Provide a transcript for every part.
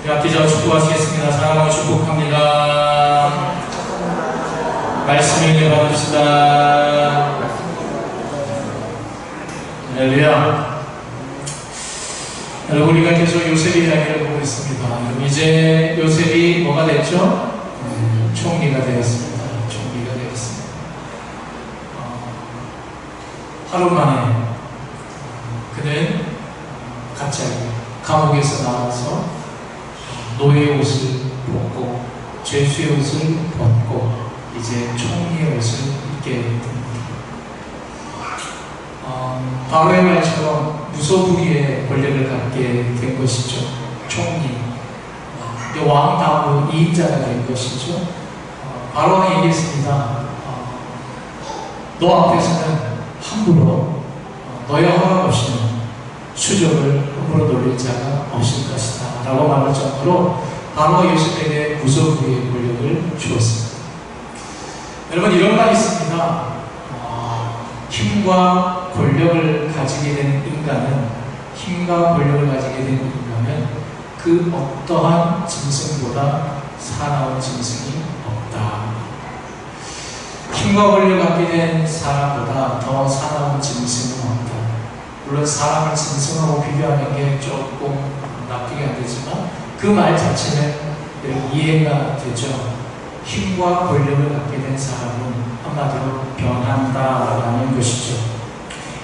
우리 앞뒤자 축복하시겠습니다. 사랑하고 축복합니다. 말씀 은혜 받읍시다. 할렐루야. 여러분, 우리가 계속 요셉 이야기를 보고 있습니다. 이제 요셉이 뭐가 됐죠? 총리가 되었습니다. 총리가 되었습니다. 하루 만에 그는 갑자기 감옥에서 나와서 노예의 옷을 벗고 죄수의 옷을 벗고 이제 총리의 옷을 입게 됩니다. 바로의 말처럼 무소불위의 권력을 갖게 된 것이죠. 총리, 왕 다음 2인자가 된 것이죠. 바로가 얘기했습니다. 너 앞에서는 함부로 너의 허락 없이는 수족을 함부로 놀릴 자가 없을 것이다 라고 말할 정도로 바로가 요셉에게 무소불위의 권력을 주었습니다. 여러분, 이런 말이 있습니다. 힘과 권력을 가지게 된 인간은 그 어떠한 짐승보다 사나운 짐승이 없다. 힘과 권력을 갖게 된 사람보다 더 사나운 짐승은 없다. 물론 사람을 짐승하고 비교하는 게 조금 납득이 안 되지만 그 말 자체는 이해가 되죠. 힘과 권력을 갖게 된 사람은 한마디로 변한다라는 것이죠.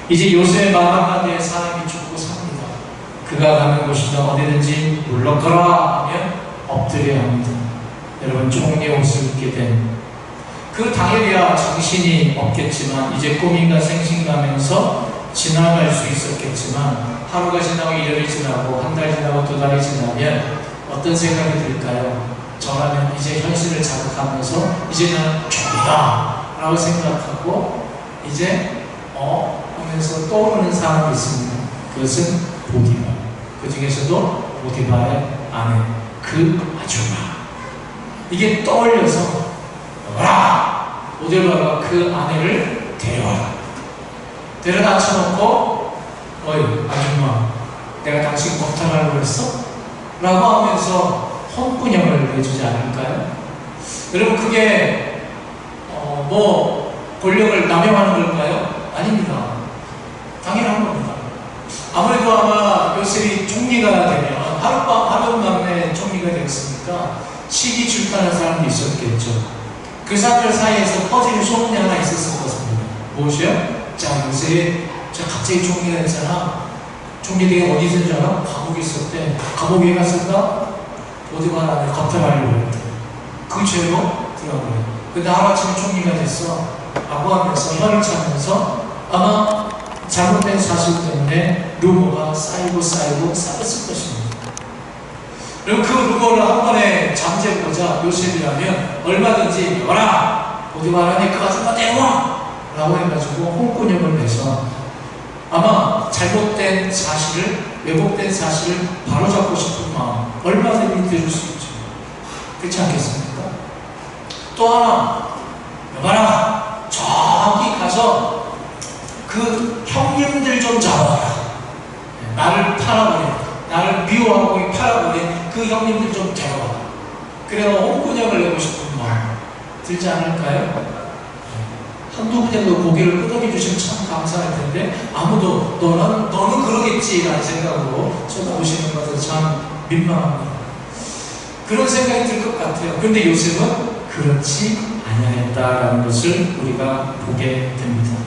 이제 요셉의 말 한마디에 사람이 죽고 삽니다. 그가 가는 곳이든 어디든지 물러가라 하면 엎드려야 합니다. 여러분, 총리의 옷을 입게 된 그 당일이야 정신이 없겠지만 이제 꿈인가 생신가면서 지나갈 수 있었겠지만 하루가 지나고 이틀이 지나고 한 달 지나고 두 달이 지나면 어떤 생각이 들까요? 저라면 이제 현실을 자극하면서 이제 나는 총리다 라고 생각하고 이제 하면서 떠오르는 사람이 있습니다. 그것은 보디발. 그 중에서도 보디발의 아내, 그 아줌마. 이게 떠올려서 보디발과 그 아내를 데려다 앉혀놓고 어이 아줌마, 내가 당신 겁탈하려고 그랬어? 라고 하면서 혼꾸녕을 내주지 않을까요? 여러분, 그게 권력을 남용하는 걸까요? 아닙니다. 당연한 겁니다. 아무래도 아마 요셉이 총리가 되면 하룻밤에 총리가 되었으니까 시기 출단한 사람도 있었겠죠. 그 사람들 사이에서 퍼지는 소문이 하나 있었을 것입니다. 무엇이요? 자, 요셉이 갑자기 총리가 됐잖아. 총리 되게 어디 있었는지 알아? 감옥에 있었대. 감옥에 갔을까? 보디발 안에 겁탈하려고 했대. 그 죄로 들어가요. 근데 하루아침에 총리가 됐어 라고 하면서 혀를 차면서 아마 잘못된 사실 때문에 루머가 쌓이고 쌓였을 것입니다. 그리고 그 루머를 한 번에 잠재보자 요셉이라면 얼마든지 와라! 보디발 안에 그 아줌마 데려와! 라고 해가지고 홍군형을 내서 아마 잘못된 사실을, 왜곡된 사실을 바로잡고 싶은 마음 얼마든지 들을 수 있죠. 그렇지 않겠습니까? 또 하나, 여봐라, 저기 가서 그 형님들 좀 잡아라. 나를 팔아버린, 나를 미워하고 팔아버린 그 형님들 좀 데려와라. 그래야 홍군형을 내고 싶은 마음 들지 않을까요? 한두 분이라도 고개를 끄덕여 주시면 참 감사할 텐데 아무도 너는 그러겠지라는 생각으로 쳐다보시는 것은 참 민망합니다. 그런 생각이 들 것 같아요. 그런데 요셉은 그렇지 아니하였다라는 것을 우리가 보게 됩니다.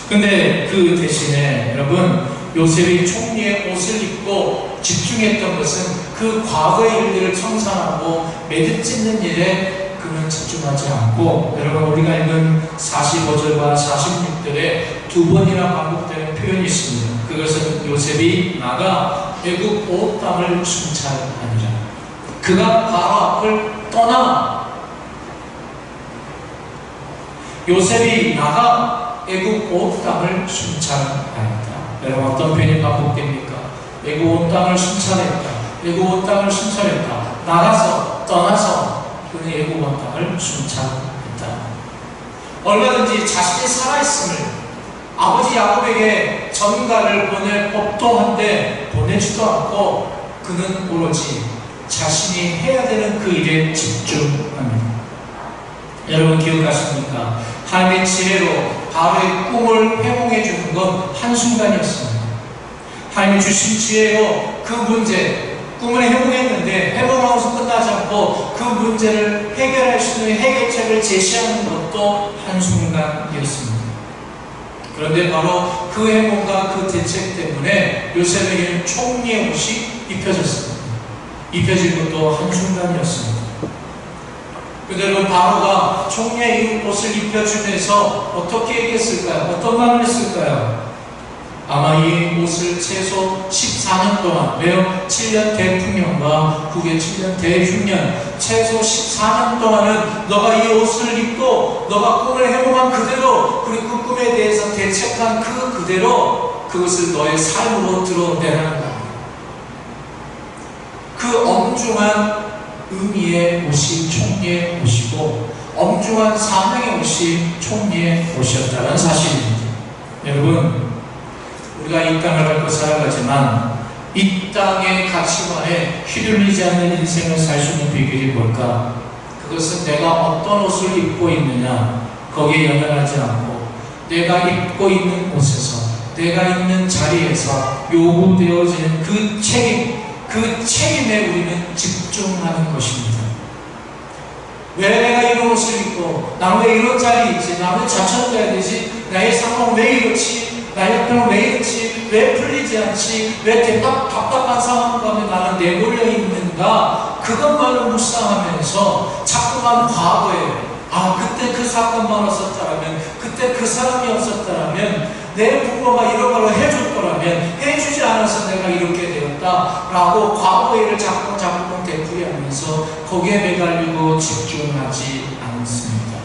근데 그 대신에 여러분, 요셉이 총리의 옷을 입고 집중했던 것은 그 과거의 일들을 청산하고 매듭 짓는 일에 그는 집중하지 않고, 여러분, 우리가 읽은 45절과 46절에 두 번이나 반복되는 표현이 있습니다. 그것은 요셉이 나가 애굽 온 땅을 순찰하니라. 그가 바로 앞을 떠나 요셉이 나가 애굽 온 땅을 순찰하였다. 여러분, 어떤 표현이 반복됩니까? 애굽 온 땅을 순찰했다. 애굽 온 땅을 순찰했다. 나가서 떠나서 그는 애굽 온 땅을 순찰했다. 얼마든지 자신이 살아있음을 아버지 야곱에게 전가를 보낼 법도 한데 보내지도 않고 그는 오로지 자신이 해야 되는 그 일에 집중합니다. 여러분 기억하십니까? 하나님의 지혜로 바로의 꿈을 회복해 주는 건 한순간이었습니다. 하나님이 주신 지혜로 그 문제, 꿈을 회복했는데 회복하고서 끝나지 않고 그 문제를 해결할 수 있는 해결책을 제시하는 것도 한순간이었습니다. 그런데 바로 그 회복과 그 대책 때문에 요셉에게는 총리의 옷이 입혀졌습니다. 입혀진 것도 한순간이었습니다. 그런데 여러분 바로가 총리의 옷을 입혀주면서 어떻게 얘기했을까요? 어떤 말을 했을까요? 아마 이 옷을 최소 14년 동안, 왜요? 7년 대풍년과 후에 7년 대흉년, 최소 14년 동안은 너가 이 옷을 입고 너가 꿈을 회복한 그대로, 그리고 그 꿈에 대해서 대책한 그대로 그것을 너의 삶으로 드러내라는 겁니다. 그 엄중한 의미의 옷이 총리의 옷이고 엄중한 사명의 옷이 총리의 옷이었다는 사실입니다. 여러분, 우리가 이 땅을 밟고 살아가지만 이 땅의 가치관에 휘둘리지 않는 인생을 살 수 있는 비결이 뭘까? 그것은 내가 어떤 옷을 입고 있느냐, 거기에 연연하지 않고 내가 입고 있는 옷에서, 내가 있는 자리에서 요구되어지는 그 책임에 우리는 집중하는 것입니다. 왜 내가 이런 옷을 입고, 나는 왜 이런 자리에 있지, 나는 왜 자천돼야 되지, 나의 상황은 왜 이렇지, 나의 형편은 왜 이렇지, 왜 풀리지 않지, 왜 답답한 상황 가운데 나는 내몰려 있는가, 그것만을 묵상하면서 자꾸만 과거에 그때 그 사건만 없었더라면, 그때 그 사람이 없었더라면, 내 부모가 이런 걸 해줬더라면, 해주지 않아서 내가 이렇게 되었다라고 과거의 일을 자꾸 되풀이하면서 거기에 매달리고 집중하지 않습니다.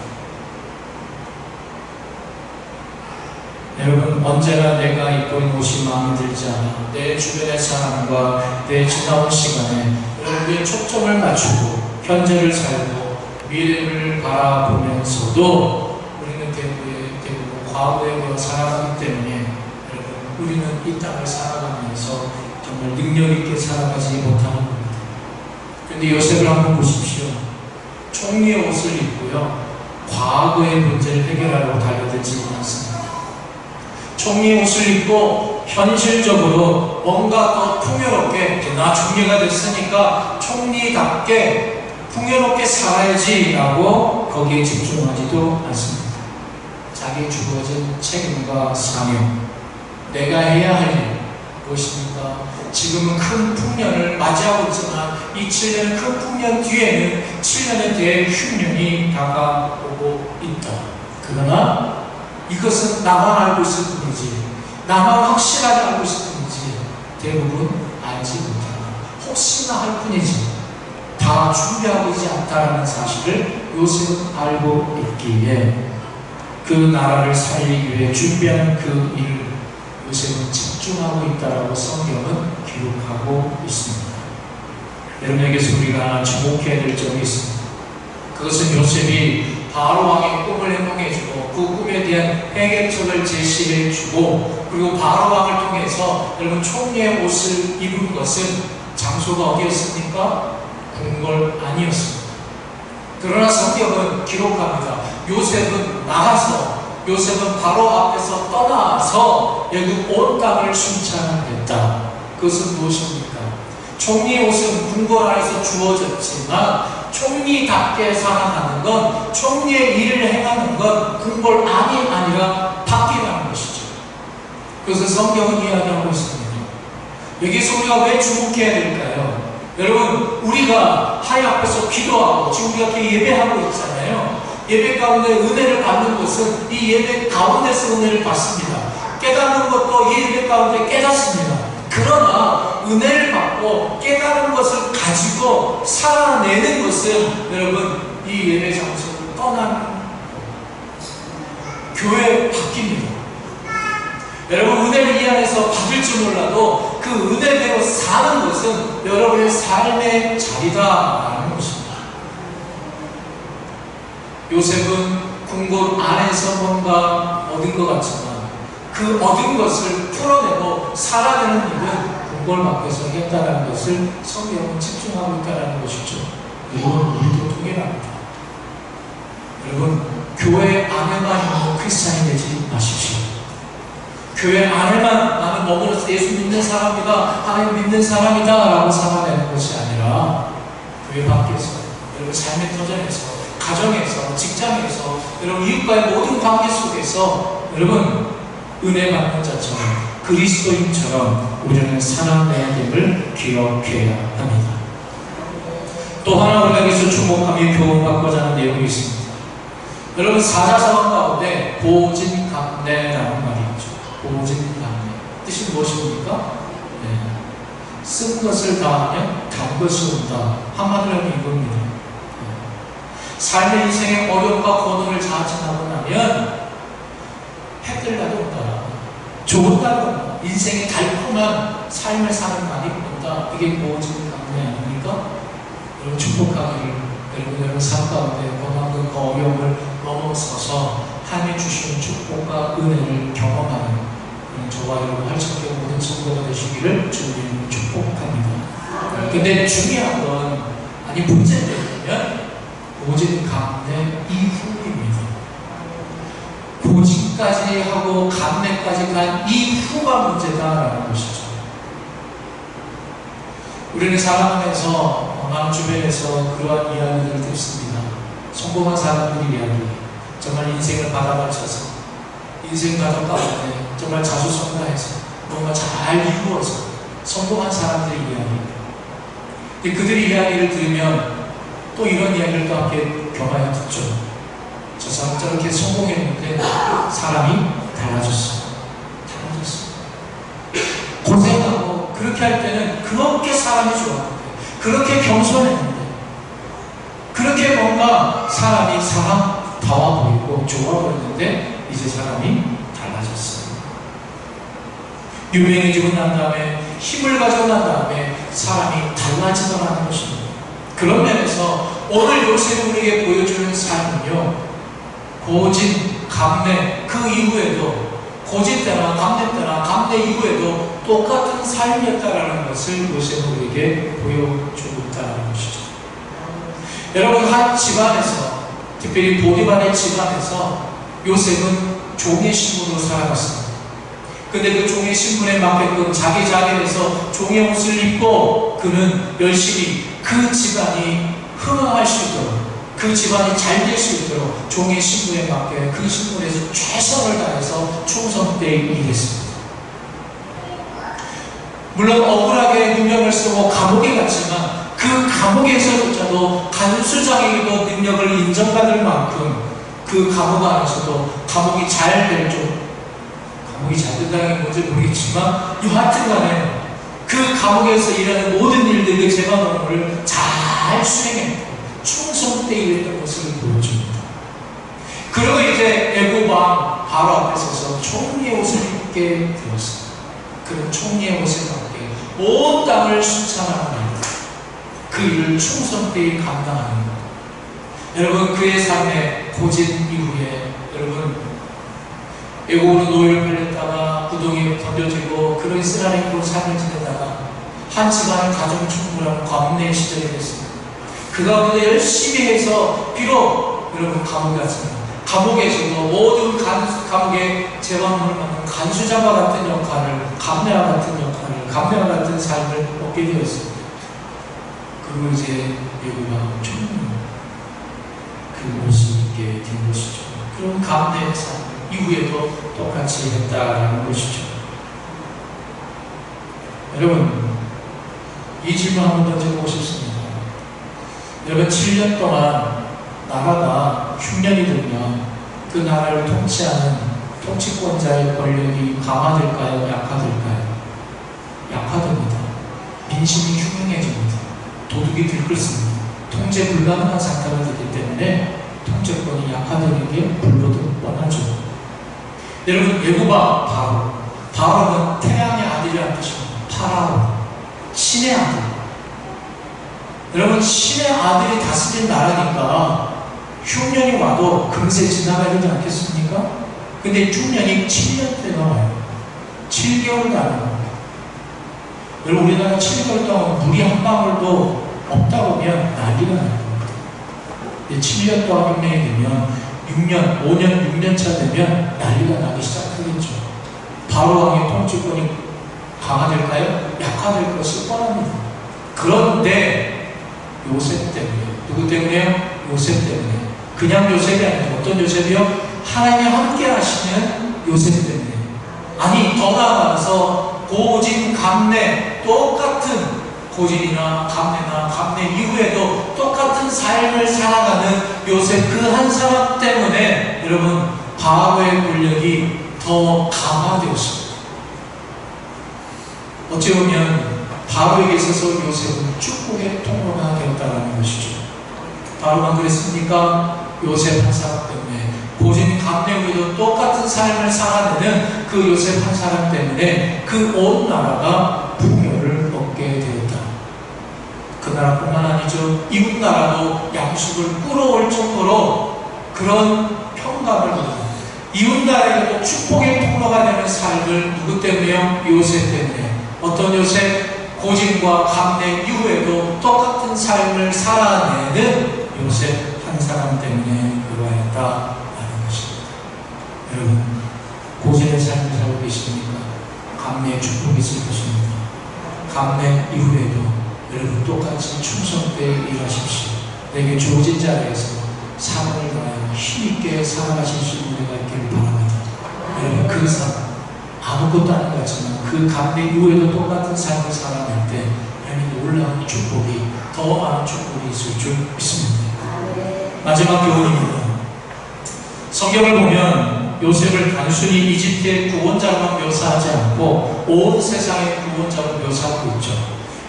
여러분, 언제나 내가 입고 있는 옷이 마음에 들지 않아 내 주변의 사람과 내 지나온 시간에 여러분의 초점을 맞추고 현재를 살고 미래를 바라보면서도 우리는 대부분 과거에 대해 살아가기 때문에 여러분, 우리는 이 땅을 살아가면서 정말 능력있게 살아가지 못하는 겁니다. 그런데 요셉을 한번 보십시오. 총리의 옷을 입고요, 과거의 문제를 해결하려고 달려들지 않습니다. 총리의 옷을 입고 현실적으로 뭔가 더 풍요롭게, 나 총리가 됐으니까 총리답게 풍요롭게 살아야지라고 거기에 집중하지도 않습니다. 자기 주어진 책임과 사명, 내가 해야 할 일 무엇입니까? 지금은 큰 풍년을 맞이하고 있지만 이 7년 큰 풍년 뒤에는 7년의 대흉년이 다가오고 있다. 그러나 이것은 나만 알고 있을 뿐이지, 나만 확실하게 알고 있을 뿐이지 대부분 알지 못한다. 혹시나 할 뿐이지 다 준비하고 있지 않다라는 사실을 요셉은 알고 있기에 그 나라를 살리기 위해 준비하는 그 일을 요셉은 집중하고 있다라고 성경은 기록하고 있습니다. 여러분에게서 우리가 주목해야 될 점이 있습니다. 그것은 요셉이 바로 왕의 꿈을 해몽해주고 그 꿈에 대한 해결책을 제시해주고 그리고 바로 왕을 통해서 여러분 총리의 옷을 입은 것은 장소가 어디였습니까? 궁궐 아니었습니다. 그러나 성경은 기록합니다. 요셉은 바로 앞에서 떠나서 여기 온 땅을 순찰했다. 그것은 무엇입니까? 총리의 옷은 궁궐 안에서 주어졌지만 총리답게 살아가는 건, 총리의 일을 행하는 건 궁궐 안이 아니라 밖이라는 것이죠. 그래서 성경은 이야기하고 있습니다. 여기서 우리가 왜 주목해야 될까요? 여러분, 우리가 하나님 앞에서 기도하고 지금 우리가 이렇게 예배하고 있잖아요. 예배 가운데 은혜를 받는 것은 이 예배 가운데서 은혜를 받습니다. 깨닫는 것도 이 예배 가운데 깨닫습니다. 그러나 은혜를 받고 깨달은 것을 가지고 살아내는 것은 여러분 이 예배 장소를 떠나는 교회 바뀝니다. 여러분 은혜를 이 안에서 받을지 몰라도 그 은혜대로 사는 것은 여러분의 삶의 자리다라는 것입니다. 요셉은 궁궐 안에서 뭔가 얻은 것 같지만 그 얻은 것을 풀어내고 살아내는 일은 그걸 밖에서 했다는 것을 성경은 집중하고 있다는 것이죠. 여러분, 우리도 동일합니다. 여러분, 교회 안에만 있는 크리스찬이 되지 마십시오. 교회 안에만 나는 머물러서 예수 믿는 사람이다, 하나님 믿는 사람이다 라고 삼아내는 것이 아니라 교회 밖에서, 여러분 삶의 터전에서, 가정에서, 직장에서, 여러분 이웃과의 모든 관계 속에서 여러분 은혜 받는 자처럼 그리스도인처럼 우리는 살아내야 됨을 기억해야 합니다. 또 하나 우리가 여기서 주목하며 교훈받고자 하는 내용이 있습니다. 여러분 사자성어 가운데 보진감래라는 말이 있죠. 보진감래 뜻이 무엇입니까? 네. 쓴 것을 다하면 단 것이 온다. 한마디로 하면 이겁니다. 네. 삶의 인생의 어려움과 고난을 다 지나고 나면 해뜰 날이 온다. 좋은 날이 온다. 인생의 달콤한 삶을 사는 날이 온다. 이게 보진감래 아닙니까? 여러분 축복하기를 여러분 삶 가운데 고난과 어려움을 넘어서서 하나님이 주시는 축복과 은혜를 경험하는 저와 여러분 할성교 모든 성도가 되시기를 주님 축복합니다. 근데 중요한 건 아니 문제는 뭐냐면 보진감래 이후입니다. 보진까지 하고 감래까지 간 이후가 문제다라는 것이죠. 우리는 살아가면서 많은 주변에서 그러한 이야기를 듣습니다. 성공한 사람들의 이야기, 정말 인생을 받아맞춰서 인생 가족 가운데 정말 자수성가해서 뭔가 잘 이루어서 성공한 사람들의 이야기. 근데 그들의 이야기를 들으면 또 이런 이야기를 또 함께 경험해 듣죠. 저 사람 저렇게 성공했는데 사람이 달라졌어. 고생하고 그렇게 할 때는 그렇게 사람이 좋았는데, 그렇게 겸손했는데, 그렇게 뭔가 사람이 사람다워 보이고 좋아 보였는데 이제 사람이 달라졌어요. 유명해지고 난 다음에 힘을 가지고 난 다음에 사람이 달라지더라는 것입니다. 그런 면에서 오늘 요셉이 우리에게 보여주는 삶은요, 고진, 감래 그 이후에도 고진 때나 감래 때나 감래 이후에도 똑같은 삶이었다라는 것을 요셉은 우리에게 보여주고 있다는 것이죠. 여러분 한 집안에서, 특별히 보디발의 집안에서 요셉은 종의 신분으로 살아갔습니다. 근데 그 종의 신분에 맞게끔 자기 자리에서 종의 옷을 입고 그는 열심히 그 집안이 흥황할 수 있도록, 그 집안이 잘 될 수 있도록 종의 신분에 맞게 그 신분에서 최선을 다해서 충성되게 일했습니다. 물론 억울하게 누명을 쓰고 감옥에 갔지만 그 감옥에서조차도 간수장에게도 능력을 인정받을 만큼 그 감옥 안에서도 감옥이 잘 될 줄, 감옥이 잘 된다는 게 뭔지 모르겠지만 여하튼 간에 그 감옥에서 일하는 모든 일들의 재반 업무를 잘 수행했고 충성되게 일했던 것을 보여줍니다. 그리고 이제 애굽 왕 바로 앞에 서서 총리의 옷을 입게 되었습니다. 그는 총리의 옷을 받게 온 땅을 순찰하는 그 일을 충성되게 감당하는 것. 여러분 그의 삶의 고진 이후에 여러분 애국으로 노예를 팔렸다가 부동에 던져지고 그런 쓰라림으로 삶을 지내다가 한 집안을 가정 충분한 광대의 시절이 됐습니다. 그 가운데 열심히 해서 비록 여러분 감옥에 갔습니다. 감옥에서도 모든 감옥의 재방문을 받는 간수장과 같은 역할을, 감내와 같은 역할을, 감내와 같은 삶을 얻게 되었습니다. 그리고 이제 예고가 그 모습을 입게 된 것이죠. 그럼 감내의 삶 이후에도 똑같이 했다라는 것이죠. 여러분 이 질문 한번 던져보고 싶습니다. 여러분 7년 동안 나라가 흉년이 들면 그 나라를 통치하는 통치권자의 권력이 강화될까요? 약화될까요? 약화됩니다. 민심이 흉흉해집니다. 도둑이 들끓습니다. 통제 불가능한 상태가 되기 때문에 통제권이 약화되는 게 불보듯 뻔하죠. 여러분 예고가 바로는 태양의 아들이라는 뜻입니다. 파라오, 신의 아들. 여러분 신의 아들이 다스린 나라니까 흉년이 와도 금세 지나가야 되지 않겠습니까? 근데 흉년이 7년 때가 와요. 7개월도 안 와요. 여러분 우리나라 7개월 동안 물이 한 방울도 없다 보면 난리가 날 겁니다. 7년 동안 혁명이 되면 6년, 5년, 6년 차 되면 난리가 나기 시작하겠죠. 바로 왕의 통치권이 강화될까요? 약화될 것이 뻔합니다. 그런데 요셉 때문에, 누구 때문에요? 요셉 때문에. 그냥 요셉이 아니고 어떤 요셉이요? 하나님이 함께 하시는 요셉 때문에. 아니 더 나아가서 고진 감래, 똑같은 고진이나 감래나 감래 이후에도 똑같은 삶을 살아가는 요셉 그 한 사람 때문에 여러분 바로의 권력이 더 강화되었습니다. 어찌 보면 바로에게 있어서 요셉은 축복의 통로가 되었다는 것이죠. 바로만 그랬습니까? 요셉 한 사람 때문에, 고진 감래 후에도 똑같은 삶을 살아내는 그 요셉 한 사람 때문에 그 온 나라가 풍요를 얻게 되었다. 그 나라뿐만 아니죠. 이웃 나라도 양식을 끌어올 정도로 그런 평강을 얻는, 이웃 나라에도 축복의 통로가 되는 삶을 누구 때문에요? 요셉 때문에. 어떤 요셉? 고진과 감래 이후에도 똑같은 삶을 살아내는 요셉 한 사람 때문에 그러하였다라는 것입니다. 여러분, 고진의 삶을 살고 계십니까? 감래의 축복이 있을 것입니다. 감래 이후에도 여러분 똑같이 충성되게 일하십시오. 내게 주어진 자리에서 사명을 다하여 힘있게 살아가실 수 있는 은혜가 있기를 바랍니다. 여러분 그 삶, 아무것도 아닌 것 같지만 그 감래 이후에도 똑같은 삶을 살아낼 때 하나님의 놀라운 축복이, 더 많은 축복이 있을 줄 믿습니다. 마지막 교훈입니다. 성경을 보면 요셉을 단순히 이집트의 구원자로만 묘사하지 않고 온 세상의 구원자로 묘사하고 있죠.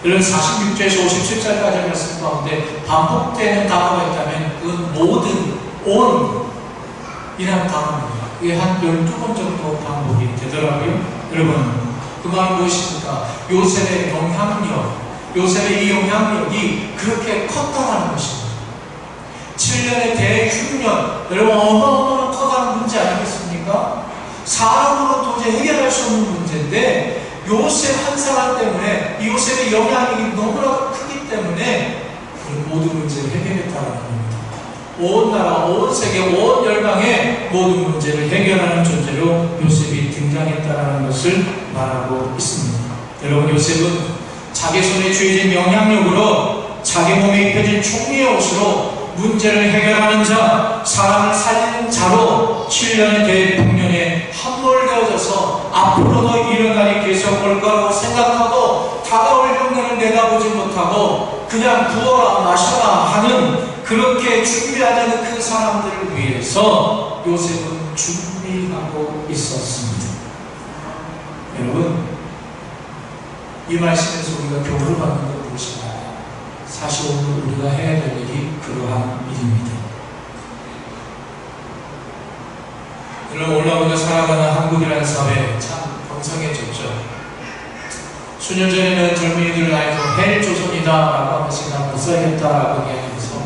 이런 46절에서 57절까지 말씀 가운데 반복되는 단어가 있다면 그건 모든, 온 이라는 단어입니다. 그게 한 12번 정도 반복이 되더라고요. 여러분, 그 말은 무엇입니까? 요셉의 영향력, 요셉의 이 영향력이 그렇게 컸다는 것입니다. 7년의 대흉년, 여러분 어마어마한 커다란 문제 아니겠습니까? 사람으로 도저히 해결할 수 없는 문제인데 요셉 한 사람 때문에, 이 요셉의 영향력이 너무나 크기 때문에 모든 문제를 해결했다는 겁니다. 온 나라, 온 세계, 온 열방의 모든 문제를 해결하는 존재로 요셉이 등장했다는 것을 말하고 있습니다. 여러분, 요셉은 자기 손에 쥐어진 영향력으로 자기 몸에 입혀진 총리의 옷으로 문제를 해결하는 자, 사람을 살리는 자로 7년의 대풍년에 함몰되어져서 앞으로도 이런 날이 계속 올 거라고 생각하고 다가올 흉년을 내다보지 못하고 그냥 부어라 마셔라 하는, 그렇게 준비하자는 그 사람들을 위해서 요셉은 준비하고 있었습니다. 여러분, 이 말씀에서 우리가 교훈을 받는 것 무엇인가요? 사실 오늘 우리가 해야 될 일이 그러한 일입니다. 여러분, 오늘 우리가 살아가는 한국이라는 사회 참 번성해졌죠. 수년 전에는 젊은이들 나이도 헬조선이다 라고 하면서 난 못 살겠다라고 이야기해서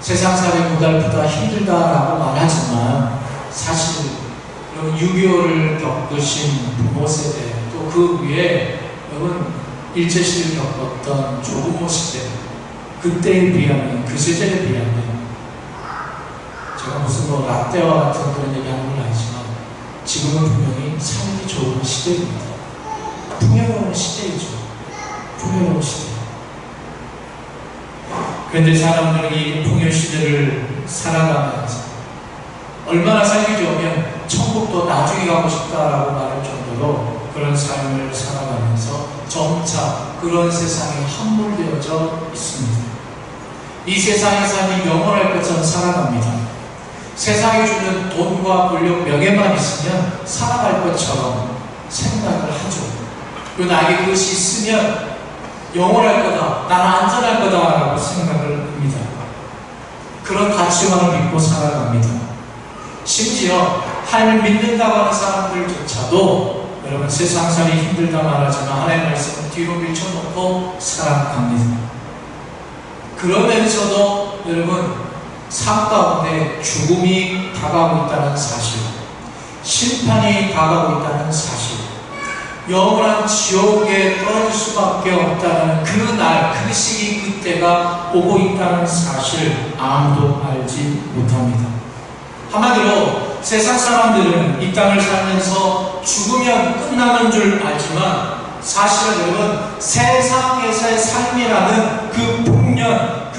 세상 살이 고달프다 힘들다 라고 말하지만, 사실 6.25를 겪으신 부모 세대, 또 그 위에 여러분 일제시를 겪었던 조부모 시대, 그때에 비하면, 그 시절에 비하면, 제가 무슨 라떼와 같은 그런 얘기하는 건 아니지만 지금은 분명히 살기 좋은 시대입니다. 풍요로운 시대이죠. 풍요로운 시대. 그런데 사람들이 풍요 시대를 살아가면서 얼마나 살기 좋으면 천국도 나중에 가고 싶다라고 말할 정도로 그런 삶을 살아가면서 점차 그런 세상에 함몰되어져 있습니다. 이 세상의 삶이 영원할 것처럼 살아갑니다. 세상이 주는 돈과 권력, 명예만 있으면 살아갈 것처럼 생각을 하죠. 그리고 나에게 그것이 있으면 영원할 거다, 나는 안전할 거다라고 생각을 합니다. 그런 가치관을 믿고 살아갑니다. 심지어 하나님을 믿는다고 하는 사람들조차도 여러분 세상살이 힘들다 말하지만 하나님의 말씀을 뒤로 밀쳐놓고 살아갑니다. 그러면서도 여러분 삶 가운데 죽음이 다가오고 있다는 사실, 심판이 다가오고 있다는 사실, 영원한 지옥에 떨어질 수밖에 없다는 그 날, 그 시기, 그때가 오고 있다는 사실 아무도 알지 못합니다. 한마디로 세상 사람들은 이 땅을 살면서 죽으면 끝나는 줄 알지만 사실은 여러분 세상에서의 삶이라는 그 풍년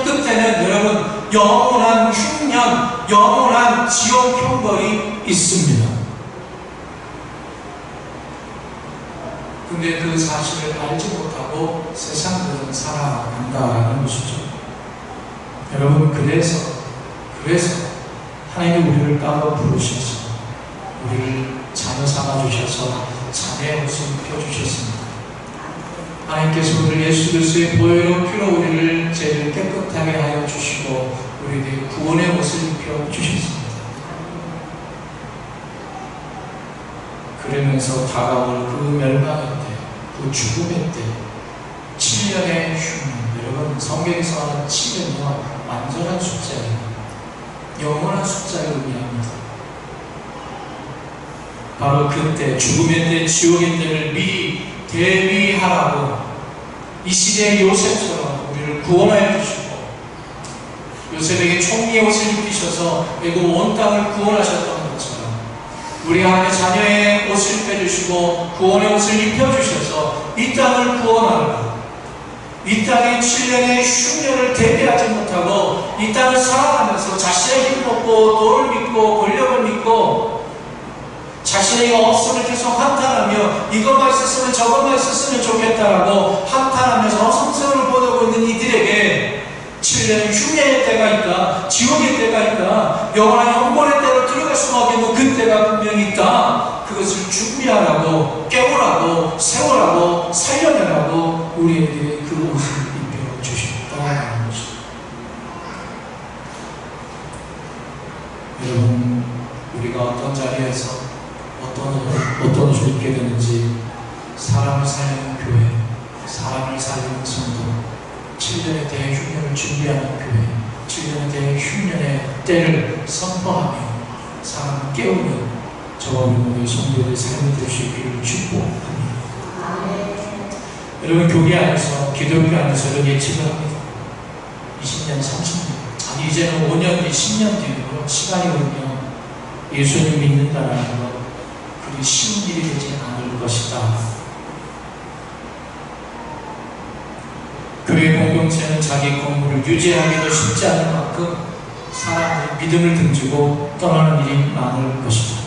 끝에는 여러분 영원한 흉년, 영원한 지옥 형벌이 있습니다. 근데 그 사실을 알지 못하고 세상들은 살아간다는 것이죠. 여러분 그래서 하나님이 우리를 따로 부르셔서 우리를 자녀 삼아주셔서 자녀의 옷을 입혀주셨습니다. 하나님께서 우리를 예수 그리스도의 보혈로 피로 우리를 죄를 깨끗하게 하여 주시고 우리에게 구원의 옷을 입혀주셨습니다. 그러면서 다가올 그 멸망의 때, 그 죽음의 때, 7년의 흉년, 여러분 성경에서 하는 7년은 완전한 숫자예요. 영원한 숫자를 의미합니다. 바로 그때 죽음의 때, 지옥의 때를 미리 대비하라고 이 시대의 요셉처럼 우리를 구원하여 주시고 요셉에게 총리의 옷을 입히셔서 애굽 온 땅을 구원하셨던 것처럼 우리 안에 자녀의 옷을 입혀주시고 구원의 옷을 입혀주셔서 이 땅을 구원하라. 이 땅의 7년의 흉년을 대비하지 못하고 이 땅을 살아가면서 자신의 힘 먹고 돈을 믿고 권력을 믿고 자신에게 없음을 계속 한탄하며 이것만 있었으면 저것만 있었으면 좋겠다라고 한탄하면서 성성을 보내고 있는 이들에게 7년의 흉년의 때가 있다, 지옥의 때가 있다, 영원한 형벌의 때로 들어갈 수밖에 없는 그 때가 분명히 있다. 그것을 준비하라고, 깨우라고, 세우라고, 살려내라고 우리에게 그 옷을 입혀주셨다는 것입니다. 여러분, 우리가 어떤 자리에서 어떤 옷을 입게 되는지 사람을 살리는 교회, 사람을 살리는 성도, 7년의 대흉년을 준비하는 교회, 7년의 대흉년의 때를 선포하며 사람을 깨우며 저와 우리 모두의 성도의 삶이 될 수 있기를 축복합니다. 여러분 교회 안에서, 기독교 안에서 이런 예측을 합니다. 20년, 30년, 아니 이제는 5년 뒤, 10년 뒤로 시간이 오면 예수님 믿는다라는 것 그리 쉬운 일이 되지 않을 것이다. 교회 공동체는 자기 건물을 유지하기도 쉽지 않을 만큼 사람들이 믿음을 등지고 떠나는 일이 많을 것이다.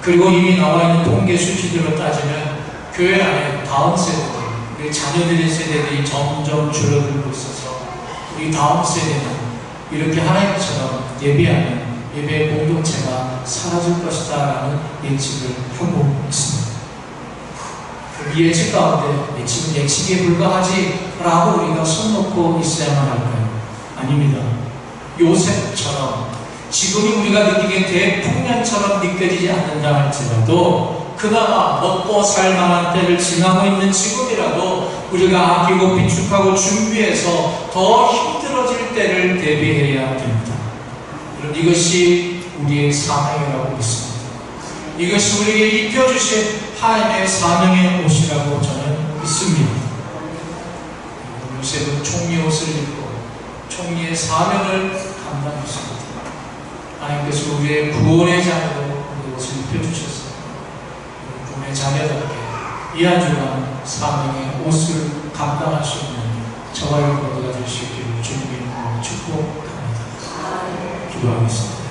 그리고 이미 나와 있는 통계 수치들로 따지면 교회 안에 다음 세대들, 우리 자녀들의 세대들이 점점 줄어들고 있어서 우리 다음 세대는 이렇게 하나님처럼 예배하는 예배 공동체가 사라질 것이다 라는 예측을 하고 있습니다. 이 예측 가운데 예측은 예측에 불과하지 라고 우리가 손 놓고 있어야만 할까요? 아닙니다. 요셉처럼 지금이 우리가 느끼기엔 대풍년처럼 느껴지지 않는다 할지라도 그나마 먹고 살만한 때를 지나고 있는 지금이라도 우리가 아끼고 비축하고 준비해서 더 힘들어질 때를 대비해야 됩니다. 이것이 우리의 사명이라고 믿습니다. 이것이 우리에게 입혀주신 하나님의 사명의 옷이라고 저는 믿습니다. 요셉은 총리 옷을 입고 총리의 사명을 감당했습니다. 하나님께서 우리의 구원의 자녀로 우리 옷을 입혀주셨습니다. 구원의 자녀답게 이 한 주간 사명의 옷을 감당할 수 있는 저와 여러분 모두가 될 수 있기를 주님의 이름으로 축복합니다. 기도하겠습니다.